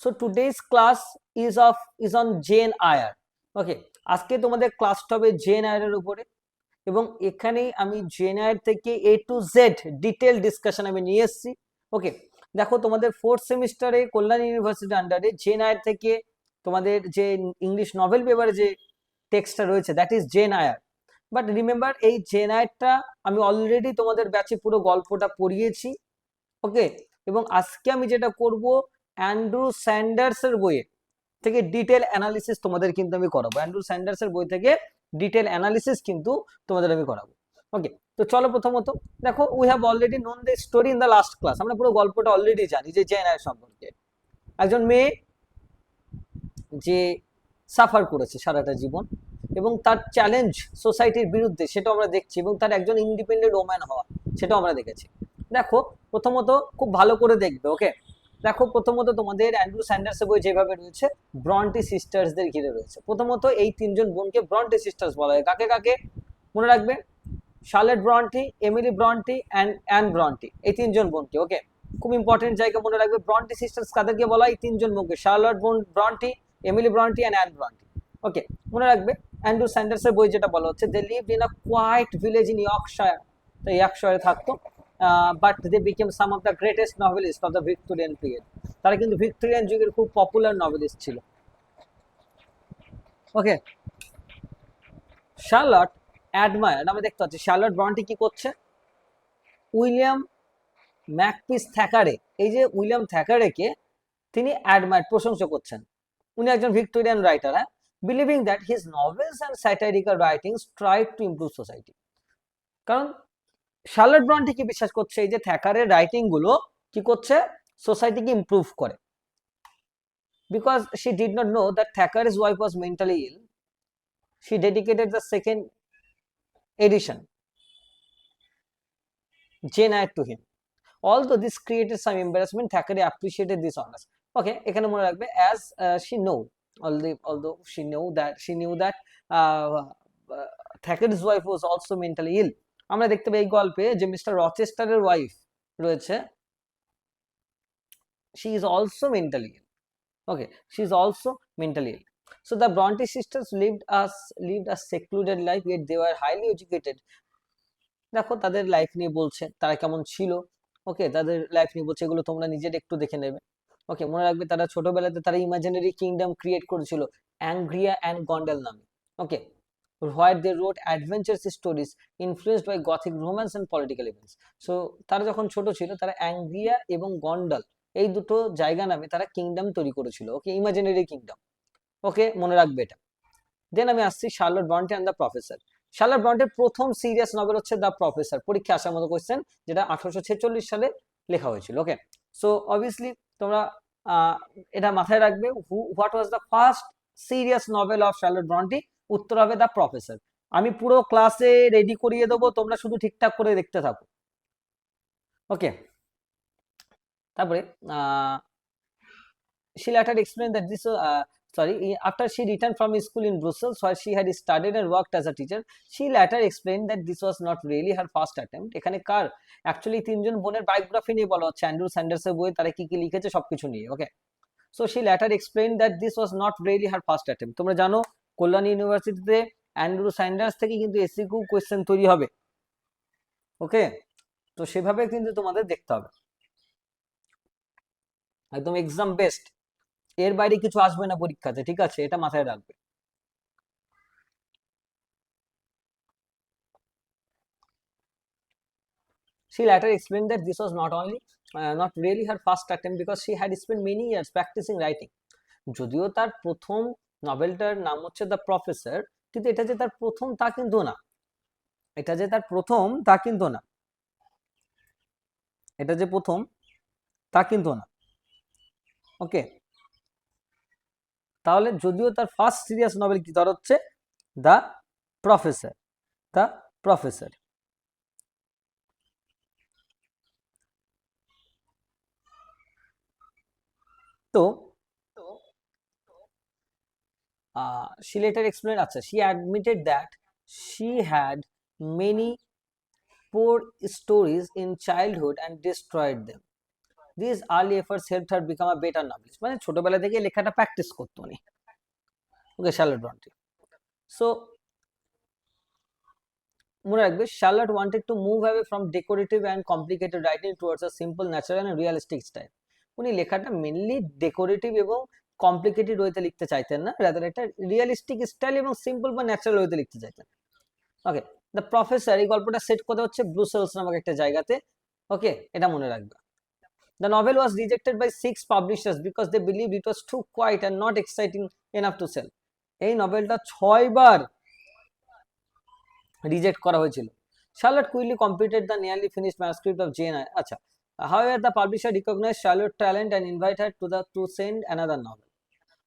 So today's class is on Jane Eyre. ওকে, আজকে তোমাদের ক্লাসটা হবে জেন আয়ারের উপরে, এবং এখানে আমি জেন আয়ার থেকে এ টু জেড ডিটেল ডিসকাশন আমি নিয়ে এসেছি। ওকে, দেখো তোমাদের ফোর্থ সেমিস্টারে কল্যাণ ইউনিভার্সিটির আন্ডারে জেন আয়ার থেকে তোমাদের যে ইংলিশ নভেল পেপারে যে টেক্সটটা রয়েছে that is Jane Iyer. But remember, এই জেন আয়ারটা আমি অলরেডি তোমাদের ব্যাচে পুরো গল্পটা পড়িয়েছি। ওকে, এবং আজকে আমি যেটা করব, অ্যান্ড্রু স্যান্ডার্সের বইয়ে থেকে ডিটেল অ্যানালিসিস তোমাদের কিন্তু আমি করাবো। অ্যান্ড্রু স্যান্ডার্সের বই থেকে ডিটেল অ্যানালিসিস কিন্তু তোমাদের আমি করাবো। ওকে, তো চলো প্রথমত দেখো, we have already known the story in the last class. আমরা পুরো গল্পটা অলরেডি জানি যে জেন আয়ার সম্পর্কে। একজন মেয়ে যে সাফার করেছে সারাটা জীবন, এবং তার চ্যালেঞ্জ সোসাইটির বিরুদ্ধে সেটা আমরা দেখছি, এবং তার একজন ইন্ডিপেন্ডেন্ট ওম্যান হওয়া সেটাও আমরা দেখেছি। দেখো প্রথমত খুব ভালো করে দেখবে। ওকে, দেখো প্রথমত তোমাদের অ্যান্ড্রু স্যান্ডার্সের বই যেভাবে রয়েছে ব্রন্টি সিস্টার্সদের ঘিরে রয়েছে। প্রথমত এই তিনজন বোনকে ব্রন্টি সিস্টার্স বলা হয়। কাকে কাকে মনে রাখবে? Charlotte Brontë, Emily Bronte and Anne Brontë, এই তিনজন বোনকে। ওকে, খুব ইম্পর্টেন্ট জায়গা মনে রাখবে। ব্রন্টি সিস্টার্স কাদেরকে বলা হয়? তিনজন বোনকে, Charlotte Bronte, Emily Bronte and Anne Bronte. Okay, মনে রাখবে অ্যান্ড্রু স্যান্ডার্সের বই যেটা বলা হচ্ছে, they lived in a quiet village in Yorkshire. তো ইয়র্কশায়ারে থাকতো, but they became some of the greatest novelist of the Victorian period. তারা কিন্তু ভিক্টোরিয়ান যুগের খুব পপুলার নভেলিস্ট ছিল। ওকে, শার্লট অ্যাডমায়ার, আমরা দেখতে পাচ্ছি শার্লট ব্রন্টি কি করছে, উইলিয়াম ম্যাকপিস থ্যাকারে, এই যে উইলিয়াম থ্যাকারেকে তিনি অ্যাডমায়ার, প্রশংসা করছেন। উনি একজন ভিক্টোরিয়ান রাইটার, হ্যাঁ, believing that his novels and satirical writings tried to improve society. কারণ শার্লট ব্রন্টি কি বিশ্বাস করছে, এই যে থ্যাকারের রাইটিং গুলো কি করছে, সোসাইটিকে ইমপ্রুভ করে। Because she did not know that Thackeray's wife was mentally ill, she dedicated the second edition Jane Eyre to him. Although this created some embarrassment, Thackeray appreciated this honors. Okay, এখানে মনে রাখবে as she know, although she knew that uh, Thackeray's wife was also mentally ill. আমরা দেখতে পাই এই গল্পে যে mister রচেস্টারের wife রয়েছে, she is also mentally ill. Okay, she is also mentally ill. So the Bronte sisters lived a secluded life, yet they were highly educated. দেখো তাদের life নিয়ে বলছে, তারা কেমন ছিল। ওকে, তাদের লাইফ নিয়ে বলছে, এগুলো তোমরা নিজের একটু দেখে নেবে। ওকে, মনে রাখবে তারা ছোটবেলাতে তারা ইমাজিনারি কিংডম ক্রিয়েট করেছিল অ্যাংগ্রিয়া অ্যান্ড গন্ডাল নামে। Okay, where they wrote adventurous stories influenced by gothic romance and political events. So তারা যখন ছোট ছিল, তারা অ্যাংগ্রিয়া এবং গন্ডাল এই দুটো জায়গা নামে তারা কিংডম তৈরি করেছিল। ওকে, ইমাজিনারি কিংডম। ওকে, মনে রাখবে এটা। দেন আমি আসছি Charlotte Bronte and the professor. Charlotte ব্রন্টির প্রথম সিরিয়াস নভেল হচ্ছে দ্য প্রফেসর, পরীক্ষা আসার মতো কোয়েশ্চেন, যেটা 1846 সালে লেখা হয়েছিল। ওকে, সো অবভিয়াসলি তোমরা এটা মাথায় রাখবে, what was the first serious novel of Charlotte Brontë? উত্তর হবে দ্য প্রফেসর। আমি পুরো ক্লাসে রেডি করিয়ে দেবো, তোমরা শুধু ঠিকঠাক করে দেখতে থাকো। ওকে, তারপরে she later explained that after she returned from school in Brussels, where she had studied and worked as a teacher, she later explained that this was not really her first attempt. এখানে কার actually তিনজন বোনের biography নিয়ে বলা হচ্ছে, Andrew স্যান্ডার্সের বই, তারা কি কি লিখেছে সবকিছু নিয়ে। ওকে, so she later explained that this was not really her first attempt. তোমরা জানো কল্যাণ ইউনিভার্সিটিতে অ্যান্ড্রু স্যান্ডার্স থেকে কিন্তু এসিকিউ কোয়েশ্চেন তৈরি হবে। ওকে, তো সেভাবে কিন্তু তোমাদের দেখতে হবে, একদম এক্সাম বেস্ট, এর বাইরে কিছু আসবে না পরীক্ষাতে, ঠিক আছে? এটা মাথায় রাখবে। She later explained that this was not really her first attempt because she had spent many years practicing writing. যদিও তার প্রথম নভেলটার নাম হচ্ছে দ্য প্রফেসর, কিন্তু এটা যে তার প্রথম তা কিন্তু না। এটা যে তার প্রথম তা কিন্তু না। এটা যে প্রথম তা কিন্তু না। ওকে, তাহলে যদিও তার ফার্স্ট সিরিয়াস নভেল কি, তার হচ্ছে দ্য প্রফেসর। The professor. তো she later explained, she admitted that she had many poor stories in childhood and destroyed them. This early efforts helped her become a better novelist, মানে ছোটবেলা থেকে লেখাটা practice করতো উনি। ওকে, শার্লট ব্রন্টি। সো মনে রাখবে, Charlotte wanted to move away from decorative and complicated writing towards a simple, natural and realistic style. উনি লেখাটা মেনলি ডেকোরেটিভ এবং কমপ্লিকেটেড ওয়েতে লিখতে চাইতেন না, রাদার একটা রিয়ালিস্টিক স্টাইল এবং সিম্পল বা ন্যাচারাল ওয়েতে লিখতে চাইতেন। ওকে, দ্য প্রফেসর, এই গল্পটা সেট করতে হচ্ছে ব্রুসেলস নামক একটা জায়গাতে। ওকে, এটা মনে রাখবে। The novel was rejected by 6 publishers because they believed it was too quiet and not exciting enough to sell. এই নভেলটা 6 বার রিজেক্ট করা হয়েছিল। Charlotte quickly completed the nearly finished manuscript of Jane Eyre. আচ্ছা, however the publisher recognized Charlotte's talent and invited her to send another novel.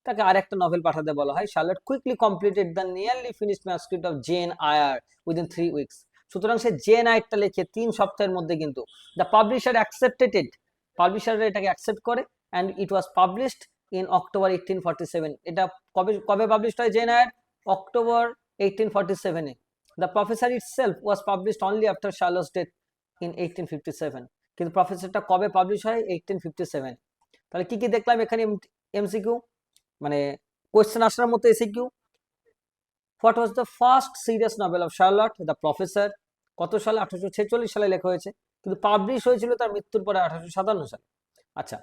তাকে আরেকটা novel পাঠাতে বলা হয়। Charlotte quickly completed the nearly finished manuscript of Jane Eyre within 3 weeks. সুতরাং সে gen আয়ারটা লিখে 3 সপ্তাহের মধ্যে কিন্তু দ্য পাবলিশার অ্যাকসেপ্টেড ইট, পাবলিশাররা এটাকে অ্যাকসেপ্ট করে, and it was published in October 1847। এটা কবে কবে পাবলিশড হয় জেন আয়ার? অক্টোবর 1847 এ। The professor itself was published only after Charlotte's death in 1857। কিন্তু প্রফেসরটা কবে পাবলিশ হয়? 1857। তাহলে কি কি দেখলাম এখানে? এমসিকিউ, মানে কোয়েশ্চেন আসার মতো SCQ. What was the first serious novel of Charlotte? The professor. কত সালে? 1846 সালে লেখা হয়েছে, কিন্তু পাবলিশ হয়েছিল তার মৃত্যুর পরে 1857 সালে। আচ্ছা,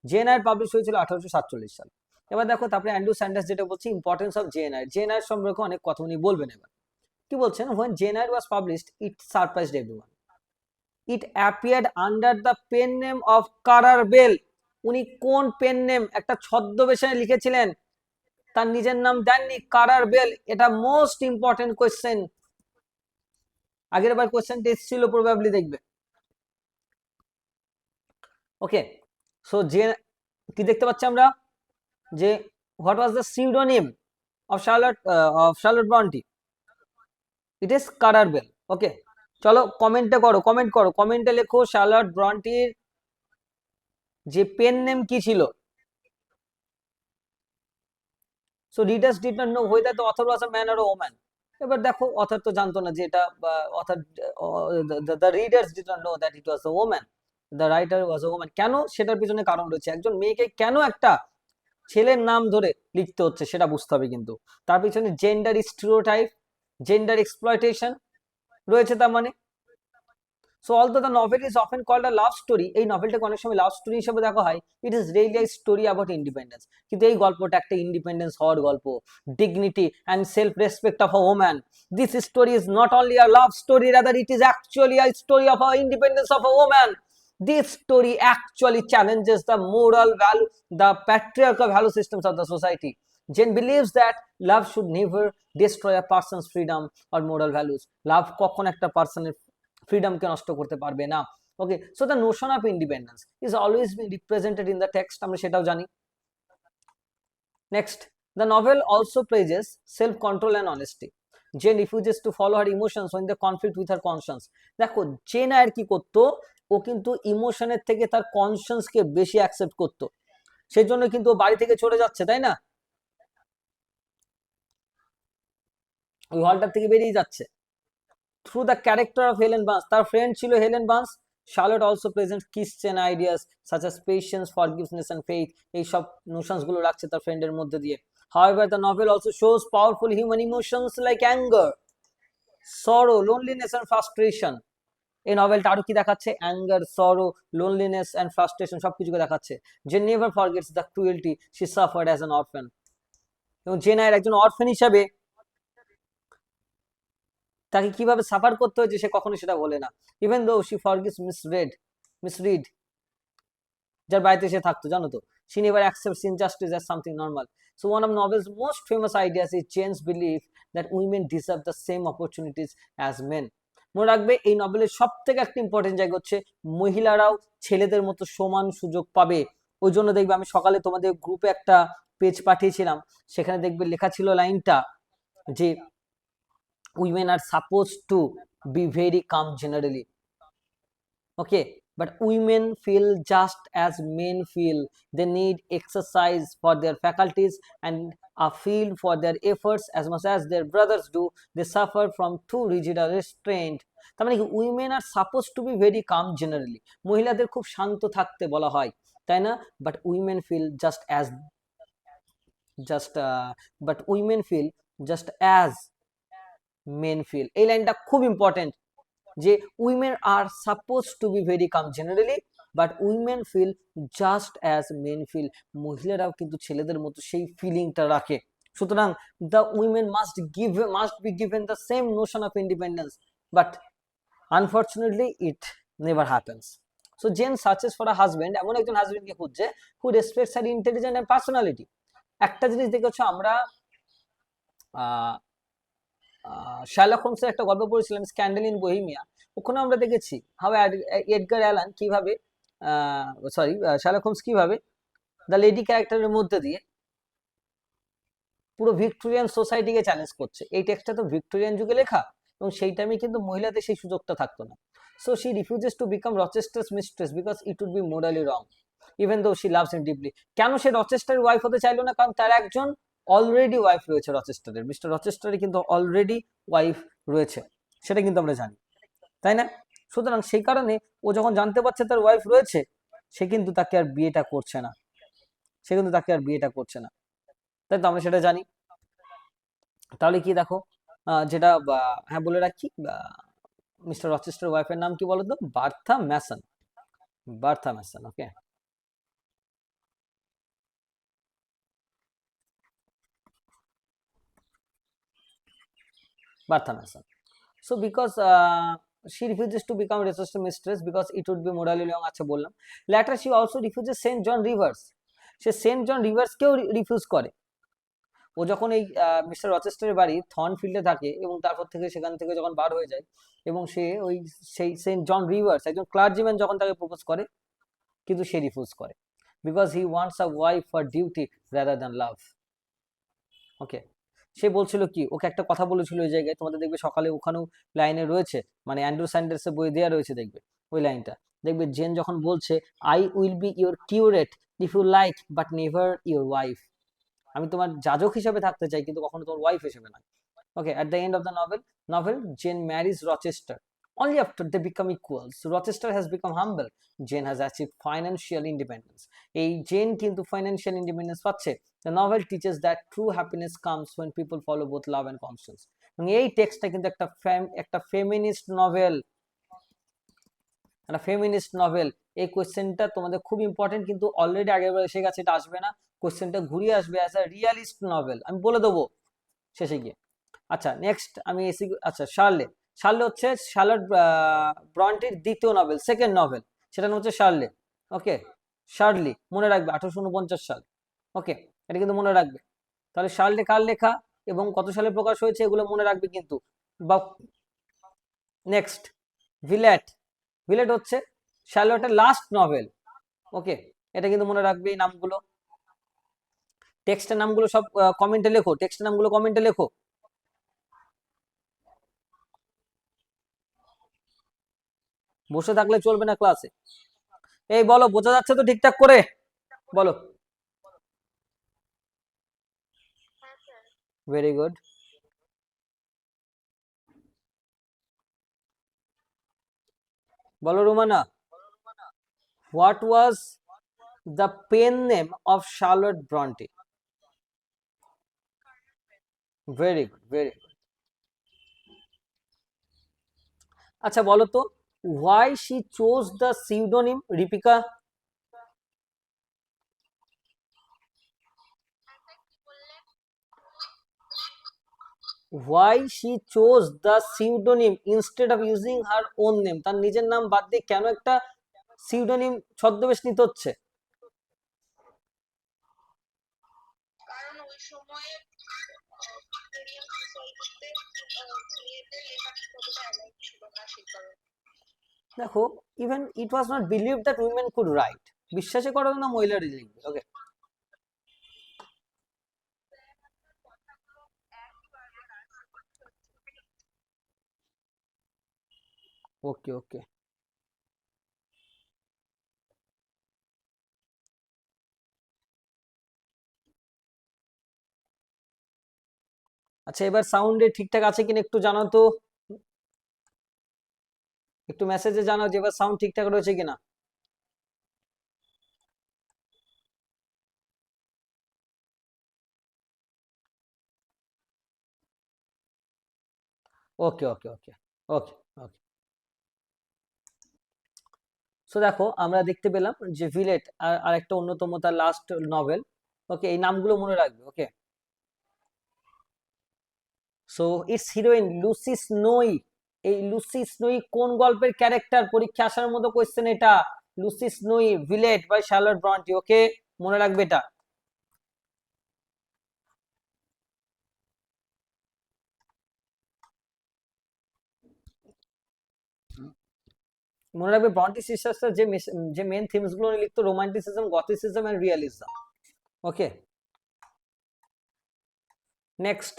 জেন আয়ার পাবলিশ হয়েছিল 1847 সালে। এবার দেখো, তারপরে অ্যান্ড্রু স্যান্ডার্স যেটা বলছে importance of gen Iyer. Gen আয়ার সম্পর্কে অনেক কথা উনি বলবেন। এবার কি বলছেন? when Jane Eyre was published, it surprised everyone. It appeared under the pen name of Currer Bell. উনি কোন পেন নেম, একটা ছদ্মবেশে লিখেছিলেন, তার নিজের নাম দেননি, কারার বেল। এটা মোস্ট ইম্পর্টেন্ট কোয়েশ্চেন। আগের বার কোয়েশ্চেনটা এসেছিল প্রবাবলি, দেখবে। ওকে, সো যে কি দেখতে পাচ্ছি আমরা, যে what was the pseudonym of Charlotte Brontë? It is কারার বেল। ওকে, চলো কমেন্টে করো, কমেন্টে লেখো শার্লট ব্রন্টির যে পেন নেম কি ছিল। So readers did not no whether the author was a man or a woman. এবার দেখো, অথর তো জানতো না যে এটা, author, the readers did not know that it was a woman, the writer was a woman. কেন? সেটার পিছনে কারণ রয়েছে। একজন মেয়েকে কেন একটা ছেলের নাম ধরে লিখতে হচ্ছে সেটা বুঝতে হবে, কিন্তু তার পিছনে জেন্ডার স্টিরিওটাইপ, জেন্ডার এক্সপ্লয়টেশন রয়েছে তার মানে। So although the novel is often called a love story, এই নভেলটাকে অনেক সময় লাভ স্টোরি হিসেবে দেখা হয়, it is really a story about independence. কিন্তু এই গল্পটা একটা ইন্ডিপেন্ডেন্স হওয়ার গল্প, dignity and self respect of a woman. This story is not only a love story, rather it is actually a story of a independence of a woman. This story actually challenges the moral value, the patriarchal value systems of the society. Jane believes that love should never destroy a person's freedom or moral values. Love কখন একটা পার্সনের ফ্রিডমকে নষ্ট করতে পারবে না। Okay, so the notion of independence is always being represented in the text, আমরা সেটাও জানি। Next, the novel also praises self control and honesty. Jane refuses to follow her emotions when the conflict with her conscience. দেখো, Jane Eyre কি করতো, ও কিন্তু ইমোশনের থেকে তার কনসিয়েন্সকে বেশি অ্যাকসেপ্ট করতো। সেই জন্য কিন্তু ও বাড়ি থেকে চলে যাচ্ছে, তাই না? ওই হলটার থেকে বেরিয়ে যাচ্ছে। Through the character of Helen Barnes, তার ফ্রেন্ড ছিল Helen Barnes. Charlotte also presents Christian ideas such as patience, forgiveness and faith. এই সব নোশনস গুলো রাখছে তার ফ্রেন্ডের মধ্যে দিয়ে। However, the novel also shows powerful human emotions like anger, sorrow, loneliness and frustration. এই নভেলটা আরো কি দেখাচ্ছে? অ্যাঙ্গার, সরো, লোনলিনেস এন্ড ফ্রাস্ট্রেশন সবকিছুকে দেখাচ্ছে। যে never forgets the cruelty she suffered as an orphan. এবং জেন আয়ার একজন অরফ্যান হিসাবে তাকে কিভাবে সাফার করতে হয়েছে সে কখনো সেটা বলে না। ইভেন দো শি ফরগেটস মিসরিড, যার বাড়িতে সে থাকতো, জানো তো, she never accepts injustice as something normal. So one of novel's most famous ideas is Jane's belief that women deserve the same opportunities as men. মনে রাখবে, এই নভেলের সব থেকে একটা ইম্পর্টেন্ট জায়গা হচ্ছে মহিলারাও ছেলেদের মতো সমান সুযোগ পাবে। ওই জন্য দেখবে আমি সকালে তোমাদের গ্রুপে একটা পেজ পাঠিয়েছিলাম, সেখানে দেখবে লেখা ছিল লাইনটা যে women are supposed to be very calm generally, okay, but women feel just as men feel. They need exercise for their faculties and a feel for their efforts as much as their brothers do. They suffer from too rigid a restraint. তার মানে কি women are suppose to be very calm generally, মহিলাদের খুব শান্ত থাকতে বলা হয়, তাই না? But women feel just as just but women feel just as men feel. এই লাইনটা খুব ইম্পর্টেন্ট, যে women are suppose to be very calm generally but women feel just as men feel. মহিলারাও কিন্তু ছেলেদের মতো সেই ফিলিংটা রাখে। সুতরাং the women must be given the same notion of independence, but unfortunately it never happens. So Jane searches for a husband, এমন একজন হাজবেন্ডকে খুঁজছে who respects her intelligent and personality. একটা জিনিস দেখেছো, আমরা শার্লক হোমসের একটা গল্প পড়েছিলাম, স্ক্যান্ডেল ইন বোহেমিয়া। ওখানে আমরা দেখেছি হাউ এডগার অ্যালান কিভাবে, শার্লক হোমস কিভাবে দ্য লেডি ক্যারেক্টারের মধ্যে দিয়ে পুরো ভিক্টোরিয়ান সোসাইটিকে চ্যালেঞ্জ করছে। এই টেক্সটটা তো ভিক্টোরিয়ান যুগে লেখা, এবং সেই টাইমে কিন্তু মহিলাদের সেই সুযোগটা থাকতো না। So she refuses to become Rochester's mistress because it would be morally wrong even though she loves him deeply. কেন সে রচেস্টারের ওয়াইফ হতে চাইলো না? কারণ তার একজন অলরেডি ওয়াইফ রয়েছে রচেস্টারের, মিস্টার রচেস্টারের কিন্তু অলরেডি ওয়াইফ রয়েছে, সেটা কিন্তু আমরা জানি, তাই না? সুতরাং সেই কারণে ও যখন জানতে পারছে তার ওয়াইফ রয়েছে, সে কিন্তু তাকে আর বিয়েটা করছে না, তাই তো আমরা সেটা জানি। তাহলে কি দেখো, যেটা হ্যাঁ বলে রাখি, মিস্টার রচেস্টার ওয়াইফের নাম কি বলতো? Bertha Mason. Okay. Bertha Mason. So because she refuses to become registered mistress because it would be morally wrong, আচ্ছা বললাম। Later she also refuses Saint John Rivers, সে সেন্ট জন রিভার্সকেও রিফিউজ করে। ও যখন এই মিস্টার রচেস্টারের বাড়ি থর্নফিল্ডে থাকে এবং তারপর থেকে সেখান থেকে যখন বার হয়ে যায়, এবং সে ওই সেই সেন্ট জন রিভার্স একজন ক্লার্জিম্যান যখন তাকে প্রপোজ করে, কিন্তু সে রিফিউজ করে because he wants a wife for duty rather than love. Okay. সে বলছিল কি, ওকে একটা কথা বলেছিল ওই জায়গায়, তোমাদের দেখবে সকালে ওখানেও লাইনে রয়েছে, মানে অ্যান্ড্রু স্যান্ডার্সের বই দেওয়া রয়েছে, দেখবে ওই লাইনটা, দেখবে জেন যখন বলছে I will be your curate if you like but never your wife. আমি তোমার যাজক হিসেবে থাকতে চাই, কিন্তু কখনো তোমার ওয়াইফ হিসেবে না। Okay, at the end of the novel, Jane marries Rochester. Only after they become equals. Rochester has become humble. Jane has achieved financial independence. এই জেন কিন্তু ফাইন্যান্সিয়াল ইন্ডিপেন্ডেন্স পাচ্ছে। The novel teaches that true happiness comes when people follow both love and conscience. এবং এই টেক্সটটা কিন্তু একটা feminist novel, এই কোয়েশ্চেনটা তোমাদের খুব ইম্পর্টেন্ট, কিন্তু অলরেডি আগেরবার এসে গেছে, এটা আসবে না, কোয়েশ্চেনটা ঘুরিয়ে আসবে অ্যাজ আ রিয়ালিস্ট নভেল, আমি বলে দেবো শেষে গিয়ে। আচ্ছা নেক্সট আমি এসি, আচ্ছা শার্লে হচ্ছে শার্লট ব্রন্টির দ্বিতীয় নভেল, সেকেন্ড নভেল, সেটা হচ্ছে শার্লে। ওকে, শার্লি মনে রাখবে 1849 সাল। ওকে, এটা কিন্তু মনে রাখবে। তাহলে শার্লে কার লেখা এবং কত সালে প্রকাশ হয়েছে এগুলো মনে রাখবে কিন্তু। বা নেক্সট ভিলেট হচ্ছে শার্লটের লাস্ট নভেল। ওকে, এটা কিন্তু মনে রাখবে এই নামগুলো। টেক্সটের নামগুলো সব কমেন্টে লেখো, বসে থাকলে চলবে না ক্লাসে। এই বলো, বোঝা যাচ্ছে তো ঠিকঠাক করে? বলো। Very good. বলো Rumana, what was the pen name of Charlotte Bronte? Very good. আচ্ছা বলো তো, why she chose the pseudonym রিপিকা? Why she chose the pseudonym instead of using her own name? তার নিজের নাম বাদ দিয়ে কেন একটা সিউডোনিম ছদ্মবেশ নিতে হচ্ছে? দেখো, even it was not believe that women could right, বিশ্বাসই করো না মহিলারই লিখবে। ওকে, ওকে। আচ্ছা, এবার সাউন্ডে ঠিকঠাক আছে কিনা একটু জানাও তো, একটু মেসেজে জানাও যে এবার সাউন্ড ঠিকঠাক রয়েছে কিনা। ওকে ওকে ওকে ওকে ওকে। সো দেখো আমরা দেখতে পেলাম যে ভিলেট আর একটা অন্যতম তার লাস্ট নভেল। ওকে, এই নামগুলো মনে রাখবে। ওকে, সো ইটস হিরোইন লুসি স্নোই। এই লুসি স্নোই কোন গল্পের ক্যারেক্টার? পরীক্ষা আসার মতো কোয়েশ্চেন এটা। Lucy Snowe Villette by Charlotte Bronte. Okay, মনে রাখবে এটা। মনে রাখবে ব্রন্টি সিস্টার্সের যে মেন থিমস গুলো লিখতো romanticism, gothicism and realism. Okay, next.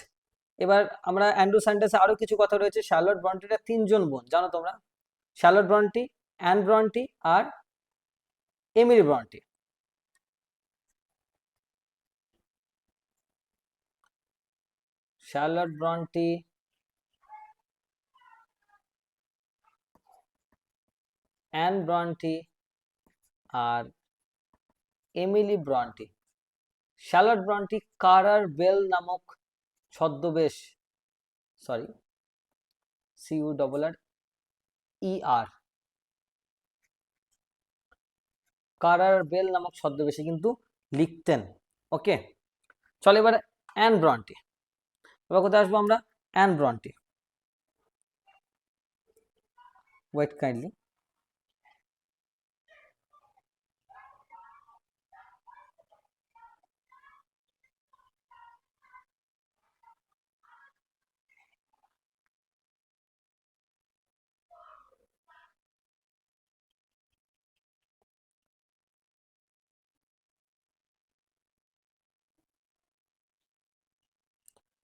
এবার আমরা অ্যান্ড্রু স্যান্ডার্সে আরো কিছু কথা রয়েছে। শার্লট ব্রন্টিটা তিনজন বোন, জানো তোমরা? শার্লট ব্রন্টি, অ্যান ব্রন্টি আর Emily Bronte. Charlotte Bronte, Anne Bronte আর Emily Bronte. Charlotte Bronte Currer Bell নামক ছদ্মবেশ, সরি CURR, কারার বেল নামক ছদ্মবেশে কিন্তু লিখতেন। ওকে, চলো এবার অ্যান ব্রন্টি। এবার কোথায় আসবো আমরা? Anne Bronte, wait kindly.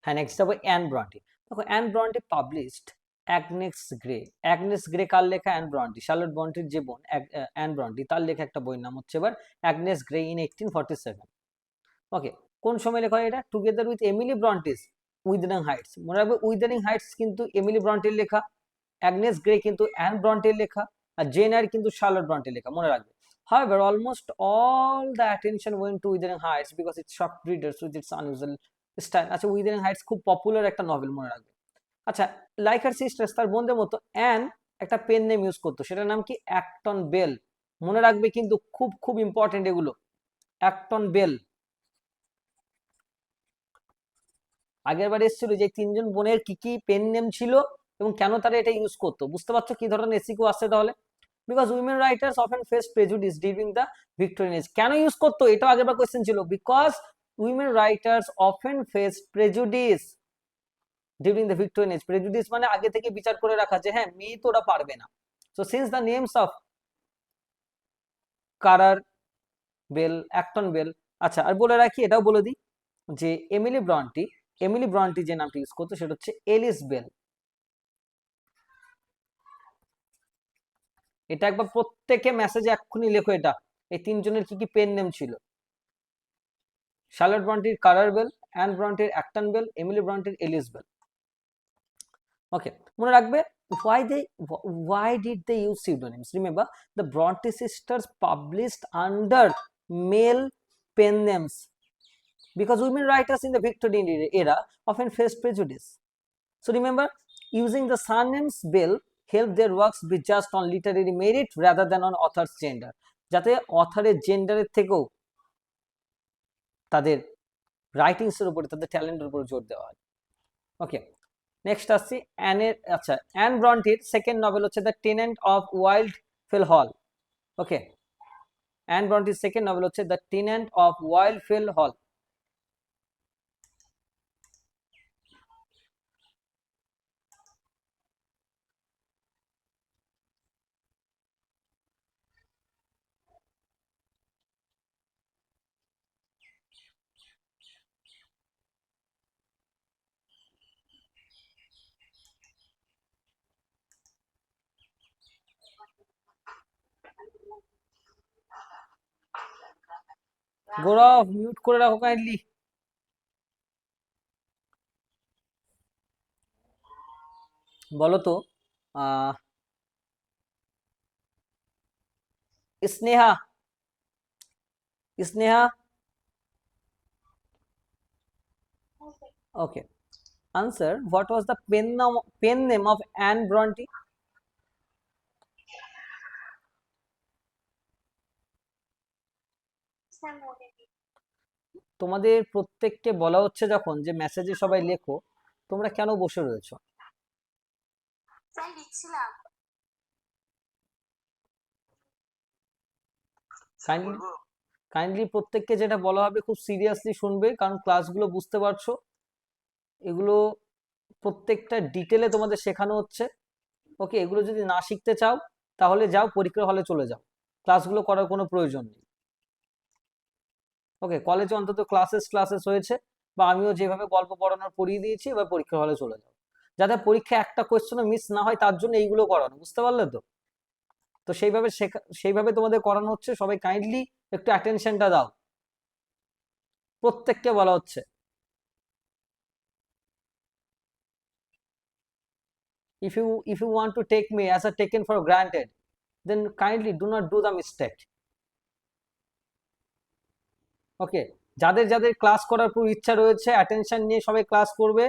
হ্যাঁ, নেক্সট যাবো অ্যান ব্রন্টি। দেখো Anne Bronte published Agnes Grey. Agnes Grey কার লেখা? অ্যান ব্রন্টি, শার্লট ব্রন্টির যে বোন অ্যান ব্রন্টি, তার লেখা একটা বইয়ের নাম হচ্ছে এবার অ্যাগনেস গ্রে ইন 1847। ওকে, কোন সময় লেখা হয় এটা? Together with Emily Bronte's Wuthering Heights. মনে রাখবে উইদারিং হাইটস কিন্তু এমিলি ব্রন্টির লেখা, অ্যাগনেস গ্রে কিন্তু অ্যান ব্রন্টির লেখা, আর জেন এয়ার কিন্তু শার্লট ব্রন্টির লেখা, মনে রাখবে। However, almost all the attention went to Wuthering Heights because it shocked readers with its unusual style. আচ্ছা, উইদারিং হাইটস খুব পপুলার একটা নভেল, মনে রাখবে। আচ্ছা, লাইক হার সিস্টার্স, তার বোনদের মতো অ্যান একটা পেন নেম ইউজ করতো, সেটার নাম কি? Acton Bell. মনে রাখবে কিন্তু, খুব খুব ইম্পর্টেন্ট এগুলো। Acton Bell. আগের বার এসেছিল যে তিনজন বোনের কি কি পেন নেম ছিল এবং কেন তারা এটা ইউজ করতো। বুঝতে পারছো কি ধরনের এসিকিউ আসছে তাহলে? Because women writers often face prejudice during the Victorian age. কেন ইউজ করতো এটাও আগের বার কোয়েশ্চেন ছিল। Because women writers often face prejudice during the Victorian age. Prejudice মানে আগে থেকে বিচার করে রাখা যে হ্যাঁ মেয়ে তো ওরা পারবে না। So since the names of Currer bell, Acton bell. আচ্ছা, আর বলে রাখি, এটাও বলে দিই যে এমিলি ব্রন্টি যে নামটি ইউজ করতো সেটা হচ্ছে এলিস বেল। এটা একবার প্রত্যেকে মেসেজে এক্ষুনি লেখো এটা। এই তিনজনের কি কি পেন নেম ছিল? শার্লট ব্রন্টির কারার বেল, অ্যান ব্রন্টির অ্যাক্টন বেল, এমিলি ব্রন্টির এলিস বেল। ওকে, মনে রাখবে why they why did they use pseudonyms? Remember, the Bronte sisters published under male pen names because women writers in the Victorian era often faced prejudice. So remember, using the surnames Bell helped their works be judged on literary merit rather than on author's gender, যাতে অথরের জেন্ডারের থেকেও তাদের writings এর উপরে, তাদের ট্যালেন্টের উপরে জোর দেওয়া হয়। ওকে, নেক্সট আসছি অ্যানের। আচ্ছা, অ্যান ব্রন্টির সেকেন্ড নভেল হচ্ছে the tenant of wild fail হল। ওকে, অ্যান ব্রন্টির সেকেন্ড নভেল হচ্ছে the tenant of wild fail হল। গৌরব মিউট করে রাখো কাইন্ডলি। বলো তো আহ Sneha, Sneha, okay, answer. What was the pen name of Anne Bronte? তোমাদের প্রত্যেককে বলা হচ্ছে যখন যে মেসেজে সবাই লেখো, তোমরা কেন বসে রয়েছো? কাইন্ডলি কাইন্ডলি প্রত্যেককে যেটা বলা হবে খুব সিরিয়াসলি শুনবে, কারণ ক্লাসগুলো বুঝতে পারছো, এগুলো প্রত্যেকটা ডিটেলে তোমাদের শেখানো হচ্ছে। ওকে, এগুলো যদি না শিখতে চাও তাহলে যাও পরীক্ষার হলে চলে যাও, ক্লাসগুলো করার কোনো প্রয়োজন নেই। ওকে, কলেজে অন্তত ক্লাসেস হয়েছে, বা আমিও যেভাবে গল্প পড়ানোর পড়িয়ে দিয়েছি, এবার পরীক্ষার হলে চলে যাও, যাতে পরীক্ষা একটা কোয়েশ্চেনও মিস না হয়, তার জন্য এইগুলো করানো, বুঝতে পারলে তো? তো সেইভাবে সেইভাবে তোমাদের করানো হচ্ছে, সবাই কাইন্ডলি একটু অ্যাটেনশনটা দাও, প্রত্যেককে বলা হচ্ছে। If you want to take me as a taken for granted, then kindly do not do the mistake. ওকে, যাদের যাদের ক্লাস করার পুরো ইচ্ছা রয়েছে, অ্যাটেনশন নিয়ে সবাই ক্লাস করবে,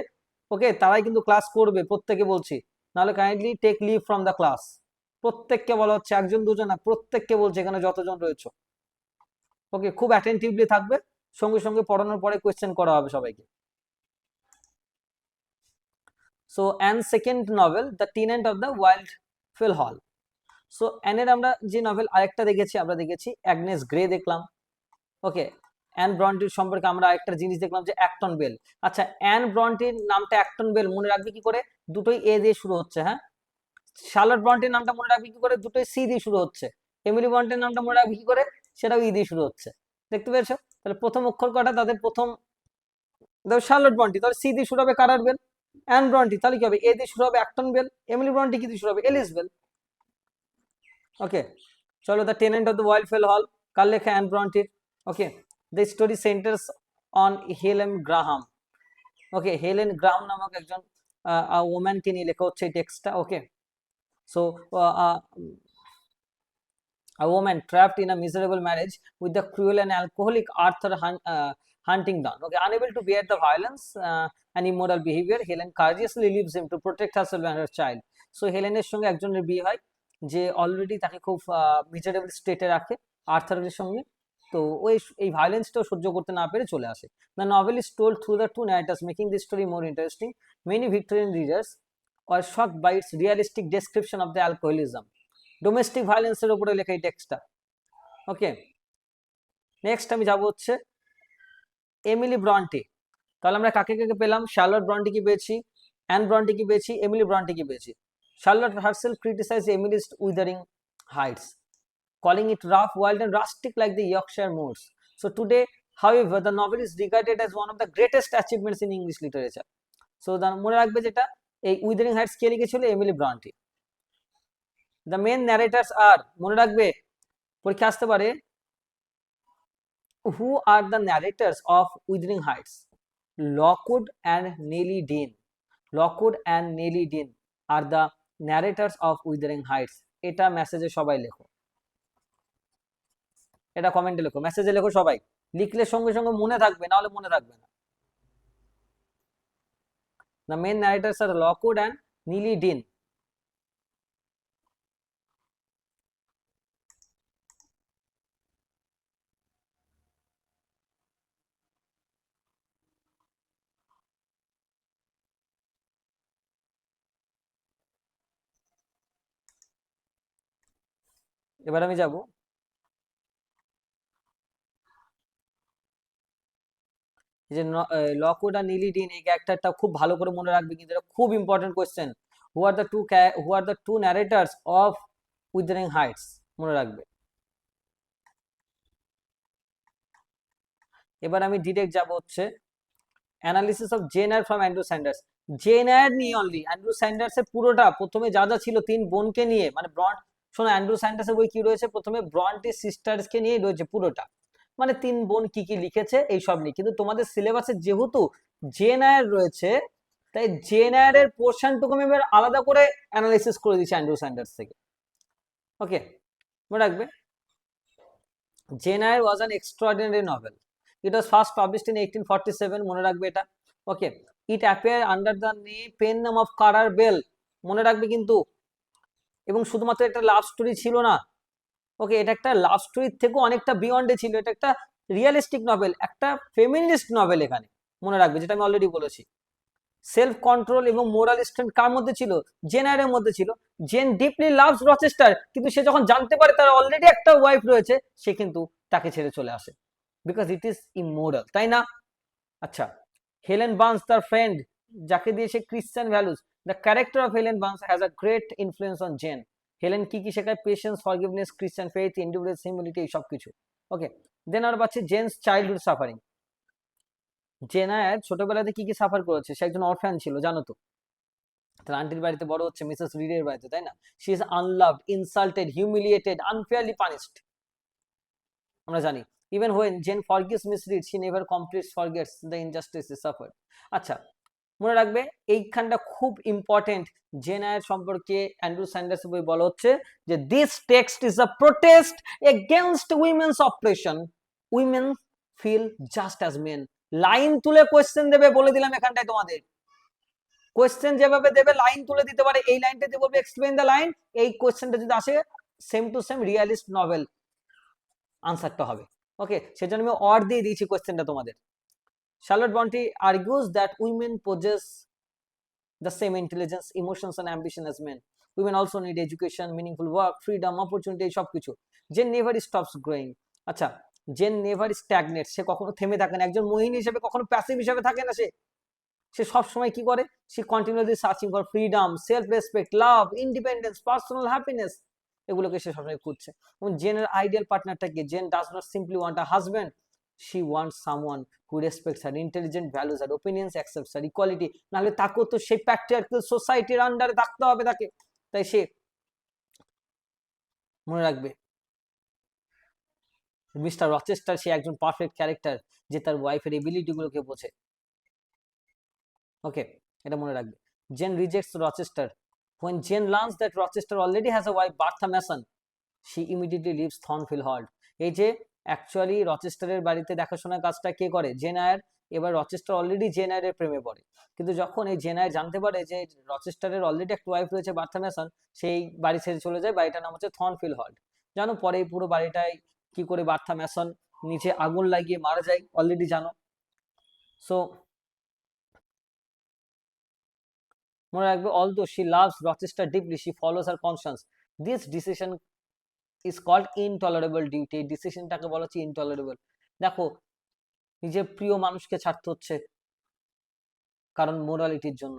ওকে, তারাই কিন্তু ক্লাস করবে, প্রত্যেকে বলছি, নাহলে kindly take leave from the class. প্রত্যেককে বলা হচ্ছে, একজন দুজন না, প্রত্যেককে বলছে, এখানে যতজন রয়েছে। ওকে, খুব অ্যাটেন্টিভলি থাকবে, সঙ্গে সঙ্গে পড়ানোর পরে কোয়েশ্চেন করা হবে সবাইকে। So and second novel the tenant of the Wildfell Hall. So অ্যানের আমরা যে নভেল আরেকটা দেখেছি, আমরা দেখেছি অ্যাগনেস গ্রে দেখলাম। ওকে, অ্যান ব্রন্টির সম্পর্কে আমরা আরেকটা জিনিস দেখলাম যে অ্যাক্টন বেল। আচ্ছা, অ্যান ব্রন্টির নামটা অ্যাক্টন বেল মনে রাখবে কি করে? দুটোই এ দিয়ে শুরু হচ্ছে, হ্যাঁ। শার্লট ব্রন্টির নামটা মনে রাখবে কি করে? দুটোই সি দিয়ে শুরু হচ্ছে। এমিলি ব্রন্টির নামটা মনে রাখবে কি করে? সেটাও ই দিয়ে শুরু হচ্ছে। দেখতে পেয়েছো? তাহলে প্রথম অক্ষর কটা তাদের? প্রথম দেখো শার্লট ব্রন্টি, তাহলে সি দিয়ে শুরু হবে কারার বেল। অ্যান ব্রন্টি তাহলে কি হবে? এ দিয়ে শুরু হবে অ্যাক্টন বেল। এমিলি ব্রন্টি কি দিয়ে শুরু হবে? Ellis Bell. ওকে, চলো, the tenant of the Wildfell Hall কার লেখা? অ্যান ব্রন্টির। Okay, the story centers on Helen Graham. Okay, Helen Graham নামক একজন ওম্যানকে নিয়ে লেখা হচ্ছে এই টেক্সটটা। Okay, so a woman trapped in a miserable marriage with the cruel and alcoholic Arthur Huntingdon. Okay, unable to bear the violence and immoral behavior, Helen courageously leaves him to protect herself and her child. So হেলেনের সঙ্গে একজনের বিয়ে হয় যে already তাকে খুব miserable স্টেটে রাখে, আর্থারের সঙ্গে। তো ওই এই ভায়োলেন্সটাও সহ্য করতে না পেরে চলে আসে। The novel is told through the two narrators, making the story more interesting. Many Victorian readers were shocked by its realistic description of the alcoholism. Domestic ভায়োলেন্সের উপরে লেখা এই টেক্সটটা। ওকে, নেক্সট আমি যাব হচ্ছে এমিলি ব্রন্টি। তাহলে আমরা কাকে কাকে পেলাম? শার্লট ব্রন্টি কি পেয়েছি, অ্যান ব্রন্টি কি পেয়েছি, এমিলি ব্রন্টি কি পেয়েছি। Charlotte herself criticise Emily's Wuthering Heights, calling it rough, wild and rustic like the Yorkshire moors. So today, however, the novel is regarded as one of the greatest achievements in English literature. So মনে রাখবে যেটা, এই উইদারিং Heights কে লিখেছিল? Emily Brontë. The main narrators are, মনে রাখবে, পরীক্ষা আসতে পারে, who are the narrators of Wuthering Heights? Lockwood and Nellie Dean. Lockwood and Nellie Dean are the narrators of Wuthering Heights. এটা মেসেজে সবাই লেখো, এটা কমেন্টে লেখো, মেসেজে লেখো সবাই, লিখলে সঙ্গে সঙ্গে মনে থাকবে, না হলে মনে থাকবে না। The main narrators are Lockwood and Nellie Dean. এবার আমি যাব যে লকউড আর নিলি ডিন, এই ক্যারেক্টারটা খুব ভালো করে মনে রাখবে, কিন্তু এটা খুব important question. Who are the two narrators of Wuthering Heights, মনে রাখবে। এবার আমি ডিরেক্ট যাব হচ্ছে analysis of Jane Eyre from Andrew Sanders. Jane Eyre নিয়ে অনলি, অ্যান্ড্রু স্যান্ডার্সের পুরোটা, প্রথমে যা যা ছিল, তিন বোনকে নিয়ে, মানে শোনো, অ্যান্ড্রু স্যান্ডার্সের বই কি রয়েছে? প্রথমে ব্রন্টি সিস্টার্সকে নিয়ে রয়েছে পুরোটা, মানে তিন বোন কি কি লিখেছে এই সব নিয়ে। কিন্তু তোমাদের সিলেবাসে যেহেতু জেন এয়ার রয়েছে, তাই জেন আয়ার এর পোর্শনটুকু আমি এবার আলাদা করে অ্যানালাইসিস করে দিচ্ছি অ্যান্ড্রু স্যান্ডার্স থেকে। ওকে, মনে রাখবে Jane Eyre was an extraordinary novel. It was first published in 1847, মনে রাখবে এটা। Okay, it appear under the pen name of Currer Bell, মনে রাখবে কিন্তু। এবং শুধুমাত্র একটা লাভ স্টোরি ছিল না, ওকে, এটা একটা লাভ স্টোরির থেকেও অনেকটা বিয়ন্ডে ছিল, এটা একটা রিয়েলিস্টিক নভেল, একটা ফেমিনিস্ট নভেল এখানে, মনে রাখবে, যেটা আমি অলরেডি বলেছি। সেলফ কন্ট্রোল এবং মোরাল স্ট্রেন্থ কার মধ্যে ছিল? জেন আয়ারের মধ্যে ছিল। জেন ডিপলি লাভস রচেস্টার, কিন্তু সে যখন জানতে পারে তার অলরেডি একটা ওয়াইফ রয়েছে, সে কিন্তু তাকে ছেড়ে চলে আসে, বিকজ ইট ইজ ইমোরাল, তাই না? আচ্ছা, হেলেন বার্নস তার ফ্রেন্ড, যাকে দিয়েছে Christian values, the character of Helen Burns has a great influence on Jane. Helen কি কি শেখায়? Patience, forgiveness, Christian faith, individual humanity, এই সব কিছু। ওকে, দেন আর পাচ্ছি Jane's childhood suffering. Jane Eyre ছোটবেলাতে কি কি সাফার করেছে? সে একজন অরফ্যান ছিল, জানো তো। তার আন্টির বাড়িতে বড় হচ্ছে, মিসেস রিডের বাড়িতে, তাই না? She is unloved, insulted, humiliated, unfairly punished, আমরা জানি। Even when Jane forgives Miss Reed, she never completely forgets the injustice she suffered. আচ্ছা, মনে রাখবে এইখানটা খুব ইম্পর্টেন্ট। জেন আয়ার সম্পর্কে অ্যান্ড্রু স্যান্ডার্স বই বলা হচ্ছে যে this text is a protest against women's oppression, women feel just as men. Line তুলে কোয়েশ্চেন দেবে, বলে দিলাম এখানটায় তোমাদের। কোয়েশ্চেন যেভাবে দেবে লাইন তুলে দিতে পারে, এই লাইনটাতে বলবে এক্সপ্লেইন দ্য লাইন, এই কোয়েশ্চেনটা যদি আসে same to same realist novel আনসারটা হবে। ওকে, সেজন্য আমি অর দিয়ে দিয়েছি কোয়েশ্চেনটা তোমাদের। Charlotte Bronte argues that women possess the same intelligence, emotions and ambition as men. Women also need education, meaningful work, freedom, opportunity, সব কিছু। Jen never stops growing. আচ্ছা, Jen never stagnates, সে কখনো থেমে থাকে না। একজন মহিলা হিসেবে কখনো প্যাসিভ হিসেবে থাকে না, সে সব সময় কি করে? সে continuously searching for freedom, self respect, love, independence, personal happiness, এগুলোকে সে সবসময় খুঁজছে। এবং জেনের আইডিয়াল পার্টনারটা কি? Jane does not simply want a husband, she wants someone who respects her intelligent, values her opinions, accepts her equality. নাহলে তাকেও তো সেই প্যাট্রিয়ার্কাল সোসাইটির আন্ডারে থাকতে হবে তাকে। তাই সে, মনে রাখবে, মিস্টার রচেস্টার সে একজন পারফেক্ট ক্যারেক্টার, যে তার ওয়াইফের এবিলিটি গুলোকে বোঝে। ওকে, এটা মনে রাখবে। Jane rejects Rochester when Jane learns that Rochester already has a wife, Bertha Mason, she immediately leaves Thornfield Hall. এই যে অ্যাকচুয়ালি রচেস্টারের বাড়িতে দেখাশোনার কাজটা কে করে? জেন আয়ার। এবার রচেস্টার অলরেডি জেন আয়ারের প্রেমে পড়ে, কিন্তু যখন এই জেন আয়ার জানতে পারে যে রচেস্টারের অলরেডি একটা ওয়াইফ রয়েছে, বার্থা ম্যাসন, সেই বাড়ি ছেড়ে চলে যায়। বাড়িটার নাম হচ্ছে থর্নফিল্ড হল। জানো পরে এই পুরো বাড়িটায় কি করে বার্থা ম্যাসন নিচে আগুন লাগিয়ে মারা যায়, অলরেডি জানো। সো মনে রাখবে, although she loves Rochester deeply, she follows her conscience. This decision is called intolerable duty. এই ডিসিশনটাকে বলা হচ্ছে ইনটলারেবল। দেখো, নিজের প্রিয় মানুষকে ছাড়তে হচ্ছে কারণ মোরালিটির জন্য।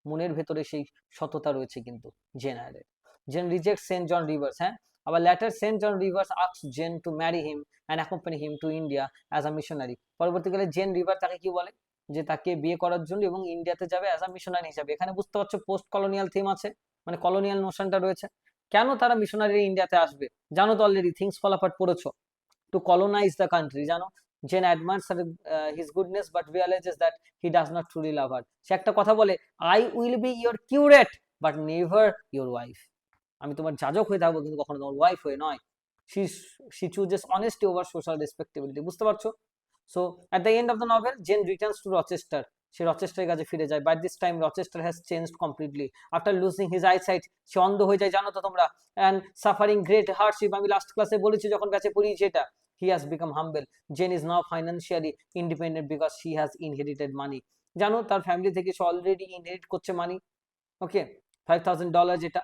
মনের ভেতরে সেই সততা রয়েছে কিন্তু জেন আয়ারের। Jane reject Saint John Rivers, হ্যাঁ। আবার later Saint John Rivers asks Jane to marry him and accompany him to India as a missionary. পরবর্তীকালে জেন রিভার তাকে কি বলে? যে তাকে বিয়ে করার জন্য এবং ইন্ডিয়াতে যাবে অ্যাজ আ মিশনারি হিসাবে। এখানে বুঝতে পারছো পোস্ট কলোনিয়াল থিম আছে, মানে কলোনিয়াল নোশনটা রয়েছে। কেন তারা মিশনারি ইন্ডিয়াতে আসবে? জানো তো অলরেডি, থিংস ফল অ্যাপার্ট পড়েছো। টু কলোনাইজ দ্য কান্ট্রি, জানো। Jane admires his goodness but realises that he does not truly love her. সে একটা কথা বলে, I will be your curate but never your wife. আমি তোমার যাজক হয়ে থাকবো, কিন্তু কখনো তোমার ওয়াইফ হয়ে নয়। She chooses honesty over social respectability, বুঝতে পারছো? So at the end of the novel Jane returns to Rochester, সে রচেস্টারের কাছে ফিরে যায়। By this time Rochester has changed completely after losing his eyesight. সে অন্ধ হয়ে যায়, জানো তো তোমরা। অ্যান্ড সাফারিং গ্রেট হার্ডশিপ, আমি লাস্ট ক্লাসে বলেছি যখন ব্যাচে পড়িয়েছি এটা। He has become humble. Jane is now financially independent because she has inherited মানি। জানো, তার ফ্যামিলি থেকে সে অলরেডি ইনহেরিট করছে মানি। ওকে, $5,000 যেটা।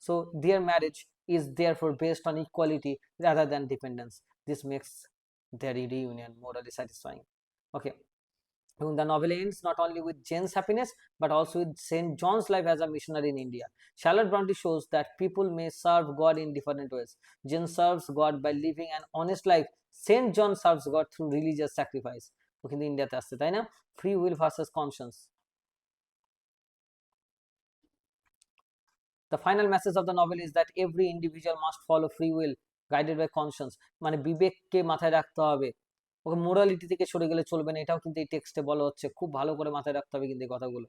So their marriage is therefore based on equality rather than dependence. This makes their reunion morally satisfying. Okay, এবং the novel ends not only with Jane's happiness but also with St. John's life as a missionary in India. Charlotte Bronte shows that people may serve God in different ways. Jane serves God by living an honest life. St. John serves God through religious sacrifice. ওখানে ইন্ডিয়াতে আসছে, তাই না? Free will versus conscience. The final message of the novel is that every individual must follow free will guided by conscience. মানে বিবেককে মাথায় রাখতে হবে, ওকে মোরালিটি থেকে সরে গেলে চলবে না। এটাও কিন্তু এই টেক্সটে বলা হচ্ছে, খুব ভালো করে মাথায় রাখতে হবে কিন্তু এই কথাগুলো।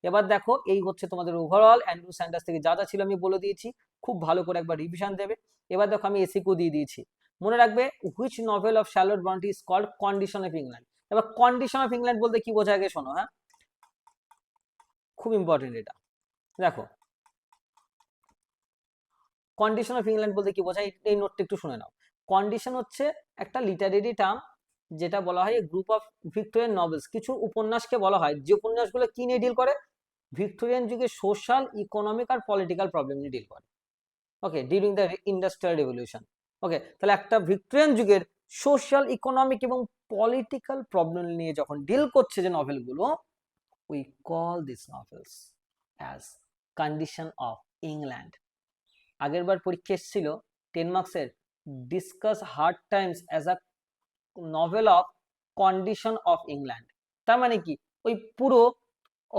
এবার দেখো এই হচ্ছে তোমাদের ওভারঅল অ্যান্ড্রু স্যান্ডার্স থেকে যা যা ছিল আমি বলে দিয়েছি, খুব ভালো করে একবার রিভিশন দেবে। এবার দেখো আমি এসিকিউ দিয়ে দিয়েছি, মনে রাখবে which novel of Charlotte Bronte is called condition of England. এবার কন্ডিশন অফ ইংল্যান্ড বলতে কি বোঝায় আগে শোনো, হ্যাঁ খুব ইম্পর্টেন্ট এটা। দেখো কন্ডিশন অফ ইংল্যান্ড বলতে কি বোঝায় এই নোটটা একটু শুনে নাও। কন্ডিশন হচ্ছে একটা লিটারেরি টার্ম, যেটা বলা হয় গ্রুপ অফ ভিক্টোরিয়ান নভেলস, কিছু উপন্যাসকে বলা হয় যে উপন্যাসগুলো কি নিয়ে ডিল করে, ভিক্টোরিয়ান যুগে সোশ্যাল ইকোনমিক আর পলিটিক্যাল প্রবলেম নিয়ে ডিল করে। Okay, during the industrial revolution. Okay, তাহলে একটা ভিক্টোরিয়ান যুগের সোশ্যাল ইকোনমিক এবং পলিটিক্যাল প্রবলেম নিয়ে যখন ডিল করছে যে নভেলগুলো, we call this novels as condition of England. আগের বার পরীক্ষা এসেছিল 10 মার্কসের, discuss Hard Times as a novel of condition of England. তার মানে কি, ওই পুরো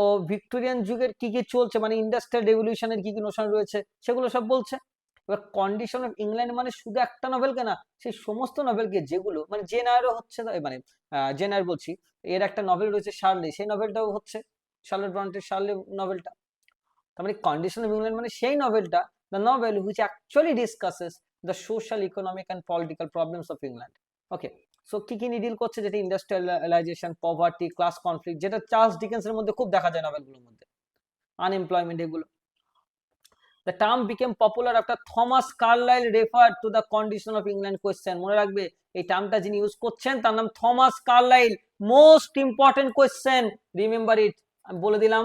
ও ভিক্টোরিয়ান যুগের কি কি চলছে, মানে ইন্ডাস্ট্রিয়াল রেভলিউশনের কি কি নোশন রয়েছে সেগুলো সব বলছে। এবার কন্ডিশন অফ ইংল্যান্ড মানে শুধু একটা নভেলকে না, সেই সমস্ত নভেলকে যেগুলো মানে জেন আয়ারও হচ্ছে, মানে জেন আয়ার বলছি, এর একটা নভেল রয়েছে শার্লি, সেই নভেলটাও হচ্ছে শার্লট ব্রন্টের শার্লি নভেলটা। তার মানে কন্ডিশন অফ ইংল্যান্ড মানে সেই নভেলটা, the novel which actually discusses the social economic and political problems of England. Okay, so কি কি নিয়ে ডিল করছে, যেটা ইন্ডাস্ট্রিয়ালাইজেশন, পভার্টি, ক্লাস কনফ্লিক্ট, যেটা চার্লস ডিকেন্সের মধ্যে খুব দেখা যায় নভেলগুলোর মধ্যে, আনএমপ্লয়মেন্ট, এগুলো। The term became popular after Thomas Carlyle referred to the condition of England question. মনে রাখবে এই টার্মটা যিনি ইউজ করছেন তার নাম Thomas Carlyle. Most important question, remember it, আমি বলে দিলাম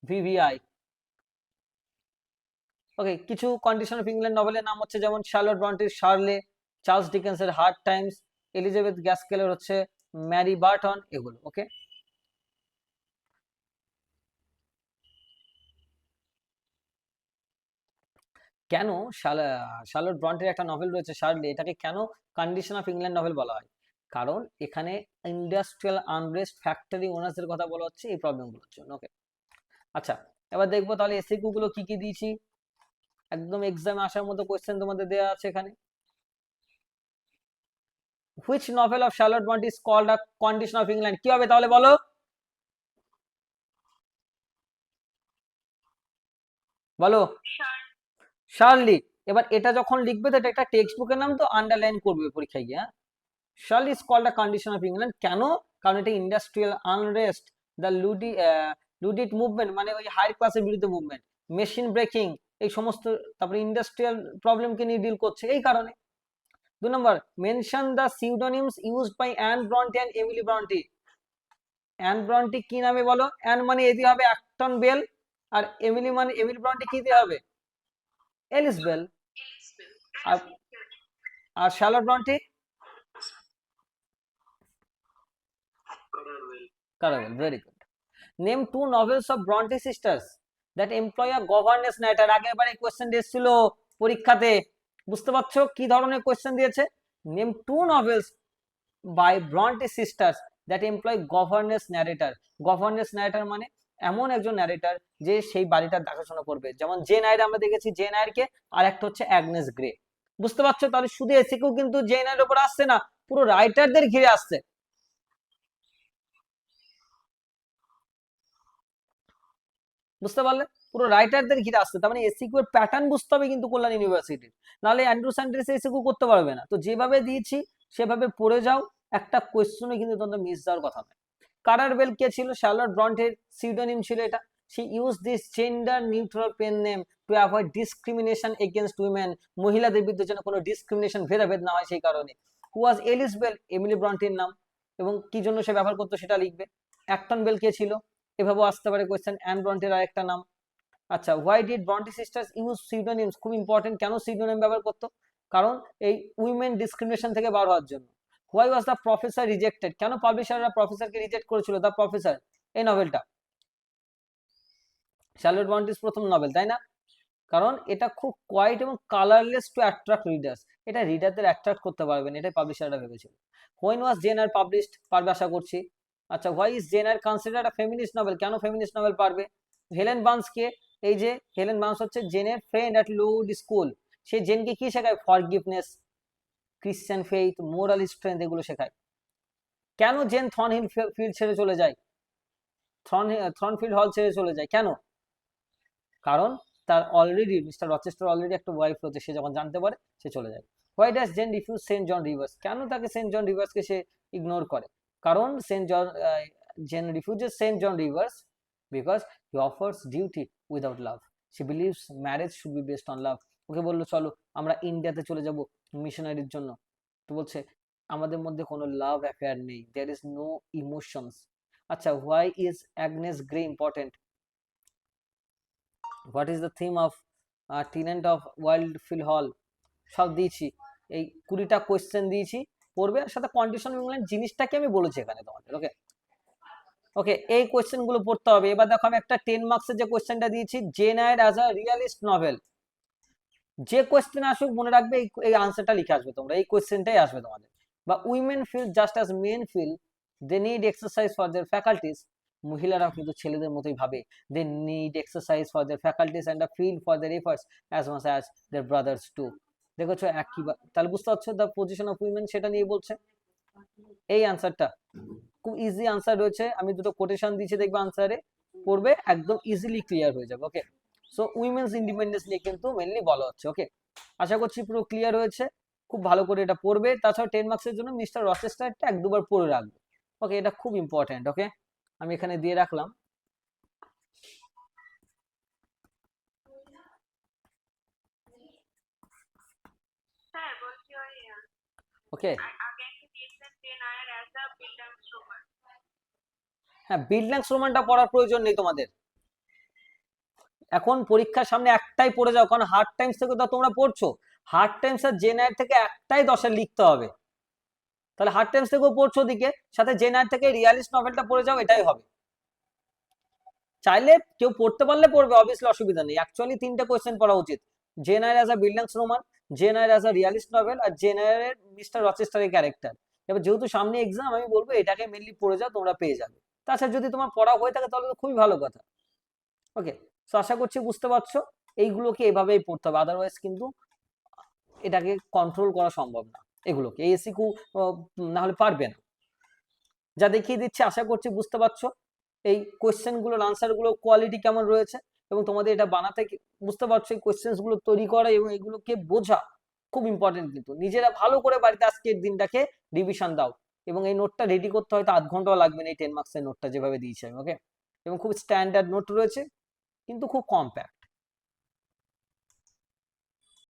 ভিভিআই। ওকে, কিছু কন্ডিশন অফ ইংল্যান্ড নভেলের নাম হচ্ছে যেমন শার্লট ব্রন্টির শার্লে, চার্লস ডিকেন্সের হার্ড টাইমস, এলিজাবেথ গ্যাস্কেলের হচ্ছে ম্যারি বার্টন, এগুলো। ওকে, কেন শার্লট ব্রন্টির একটা নভেল রয়েছে শার্লি, এটাকে কেন কন্ডিশন অফ ইংল্যান্ড নভেল বলা হয়? কারণ এখানে ইন্ডাস্ট্রিয়াল আনরেস্ট, ফ্যাক্টরি ওনার্সদের কথা বলা হচ্ছে এই প্রবলেমগুলোর জন্য। ওকে, আচ্ছা এবার দেখবো তাহলে এসিকিউ গুলো কি কি দিয়েছি, একদম এক্সামে আসার মতো কোয়েশ্চেন তোমাদের দেওয়া আছে এখানে। Which novel of Charlotte Bronte is called a condition of England, কি হবে তাহলে বলো, বলো। শার্লি। এবার এটা যখন লিখবে তো এটা একটা টেক্সট বুকের নাম, তো আন্ডারলাইন করবে পরীক্ষায় গিয়ে, হ্যাঁ। Shirley is called a condition of England, কেন? কারণ এটা industrial unrest, the Luddite movement মানে ওই হাই ক্লাসের বিরুদ্ধে মুভমেন্ট, মেশিন ব্রেকিং, এই সমস্ত, তারপরে ইন্ডাস্ট্রিয়াল প্রবলেমকে নিয়ে ডিল করছে এই কারণে। 2 নম্বর, mention the pseudonyms used by Anne Bronte and Emily Bronte. Anne Bronte কি নামে বলো? অ্যান মানে এ দিয়ে হবে অ্যাক্টন বেল, আর এমিলি মানে এমিলি ব্রন্টি কি দিয়ে হবে? Ellis Bell. আর আর Charlotte Bronte Currer Bell. Very good. Name 2 novels of Bronte sisters that employ a governess narrator। আগের বারে কোশ্চেন এসেছিল পরীক্ষাতে, বুঝতে পারছো কি ধরনের কোশ্চেন দিয়েছে? Name 2 novels by Bronte sisters that employ governess narrator। governess narrator মানে এমন একজন ন্যারেটর যে সেই বাড়িটার দেখাশোনা করবে, যেমন জেন আয়ার আমরা দেখেছি জেন আয়ারকে, আর একটা হচ্ছে অ্যাগনেস গ্রে। বুঝতে পারছো? তাহলে শুধু এসিকেও কিন্তু জেন আয়ারের উপর আসছে না, পুরো রাইটারদের ঘিরে আসছে। বুঝতে পারলে? পুরো রাইটারদের ঘিরে আসছে, তার মানে এসিকিউ এর প্যাটার্ন বুঝতে হবে কিন্তু কল্যাণ ইউনিভার্সিটির, নাহলে অ্যান্ড্রু স্যান্ডার্স এসিকিউ করতে পারবে না। তো যেভাবে দিয়েছি সেভাবে পড়ে যাও, একটা কোয়েশ্চেনও কিন্তু তোমাদের মিস যাওয়ার কথা নয়। কারারবেল কে ছিল? শার্লট ব্রন্টের সিউডোনিম ছিল এটা। She use this gender neutral pen name to avoid discrimination against women, মহিলাদের বিরুদ্ধে যেন কোনো ডিসক্রিমিনেশন, ভেদাভেদ না হয় সেই কারণে। হু ওয়াজ এলিস বেল? এমিলি ব্রন্টির নাম, এবং কি জন্য সে ব্যবহার করতো সেটা লিখবে। অ্যাক্টন বেল কে ছিল? এভাবেও আসতে পারে কোয়েশ্চেন। অ্যান ব্রন্টের আরেকটা নাম। আচ্ছা, why did Bronte sisters use pseudonyms? খুব ইম্পর্টেন্ট, কেন সিউডোনিম ব্যবহার করতো? কারণ এই উইমেন ডিসক্রিমিনেশন থেকে বার হওয়ার জন্য। Why was the professor rejected? কেন পাবলিশাররা প্রফেসরকে রিজেক্ট করেছিল? দ্য প্রফেসর এই নভেলটা শার্লট ব্রন্টিস প্রথম নভেল, তাই না? কারণ এটা খুব কোয়াইট এবং কালারলেস টু অ্যাট্রাক্ট রিডার্স, এটা রিডারদের অ্যাট্রাক্ট করতে পারবে না, এটাই পাবলিশাররা ভেবেছিল। When was Jane Eyre published? পারবে আশা করছি। আচ্ছা, why is Jane Eyre considered a feminist novel? কেন ফেমিনিস্ট নভেল পারবে। হেলেন বার্নস কে? এই যে হেলেন বার্নস হচ্ছে জেনের ফ্রেন্ড অ্যাট লুড স্কুল, সে জেনকে কি শেখায়? Forgiveness, Christian faith, moral strength, এগুলো শেখায়। কেন জেন থর্নহিল ফিল্ড ছেড়ে চলে যায়? থ্রনফিল্ড হল ছেড়ে চলে যায় কেন? কারণ তার অলরেডি মিস্টার রচেস্টার অলরেডি একটা ওয়াইফ রয়েছে, সে যখন জানতে পারে সে চলে যায়। Why does Jane refuse Saint John Rivers? কেন তাকে সেন্ট জন রিভার্সকে সে ইগনোর করে? কারণ Jane refuses Saint John Rivers because he offers duty without love. She believes marriage should be based on love. Okay বললো চলো আমরা ইন্ডিয়াতে চলে যাব মিশনারির জন্য, তো বলছে আমাদের মধ্যে কোনো লাভ অ্যাফেয়ার নেই, দেয়ার ইজ নো ইমোশনস। আচ্ছা, why is Agnes Grey important? What is the theme of tenant of Wildfell Hall? সব দিয়েছি, এই 20টা কোয়েশ্চেন দিয়েছি, পড়বে, আর সাথে কন্ডিশন ইংল্যান্ড জিনিসটাকে আমি বলেছি এখানে তোমাদের। ওকে ওকে, এই কোয়েশ্চেন গুলো পড়তে হবে। এবার দেখো আমি একটা 10 মার্কসের যে কোয়েশ্চেনটা দিয়েছি, gen Eyre as a realist novel, যে কোয়েশ্চেন আসুক মনে রাখবে এই আনসারটা লিখে আসবে তোমরা, এই কোয়েশ্চেনটাই আসবে তোমাদের। বা women feel just as men feel, they need exercise for their faculties. মহিলারাও কিন্তু ছেলেদের মতোই ভাবে, they need exercise for their faculties and field for their efforts as much as their brothers do. দেখেছো একই, তাহলে বুঝতে পারছো দ্য পজিশন অফ উইমেন সেটা নিয়ে বলছে। এই আনসারটা খুব ইজি আনসার রয়েছে, আমি দুটো কোটেশন দিয়েছি, দেখবে আনসারে পড়বে, একদম ইজিলি ক্লিয়ার হয়ে যাবে। ওকে, সো উইমেন্স ইন্ডিপেন্ডেন্স নিয়ে কিন্তু মেনলি বলা হচ্ছে। ওকে, আশা করছি পুরো ক্লিয়ার হয়েছে, খুব ভালো করে এটা পড়বে। তাছাড়া 10 মার্কসের জন্য মিস্টার রচেস্টারটা এক দুবার পড়ে রাখবে। ওকে, এটা খুব ইম্পর্টেন্ট। ওকে, আমি এখানে দিয়ে রাখলাম। ওকে, হ্যাঁ, বিল্ডল্যান্ডস রোমানটা পড়ার প্রয়োজন নেই তোমাদের, এখন পরীক্ষার সামনে একটাই পড়ে যাও, কারণ হার্ড টাইমস থেকে তো তোমরা পড়ছো, হার্ড টাইমস আর জেনারেল থেকে একটাই 10-এর লিখতে হবে, তাহলে হার্ড টাইমস থেকেও পড়ছো দিকে, সাথে জেনারেল থেকে রিয়ালিস্ট নভেলটা পড়ে যাও, এটাই হবে। চাইলে কেউ পড়তে পারলে পড়বে, অবভিয়াসলি অসুবিধা নেই। অ্যাকচুয়ালি 3টে কোয়েশ্চেন পড়া উচিত, Jane Eyre as a Bildungsroman, Jane Eyre as a realist novel, আর জেন আয়ারের মিস্টার রচেস্টারের ক্যারেক্টার। এবার যেহেতু সামনে এক্সাম, আমি বলবো এটাকে মেনলি পড়ে যাও, তোমরা পেয়ে যাবে। তাছাড়া যদি তোমার পড়া হয়ে থাকে তাহলে তো খুবই ভালো কথা। ওকে, তো আশা করছি বুঝতে পারছো, এইগুলোকে এভাবেই পড়তে হবে, আদারওয়াইজ কিন্তু এটাকে কন্ট্রোল করা সম্ভব না, এগুলোকে এসিকিউ না হলে পারবে না। যা দেখিয়ে দিচ্ছে আশা করছি বুঝতে পারছো এই কোয়েশ্চেন গুলোর আনসার গুলো কোয়ালিটি কেমন রয়েছে, এবং তোমাদের এটা বানাতে বুঝতে পারছো এই কোয়েশ্চেন গুলো তৈরি করা এবং এগুলোকে বোঝা খুব ইম্পর্টেন্ট। কিন্তু নিজেরা ভালো করে বাড়িতে আজকের দিনটাকে রিভিশন দাও, এবং এই নোটটা রেডি করতে হয়তো আধ ঘন্টাও লাগবে না, এই 10 মার্কসের নোটটা যেভাবে দিয়েছি আমি। ওকে, এবং খুব স্ট্যান্ডার্ড নোট রয়েছে, কিন্তু খুব কম্প্যাক্ট।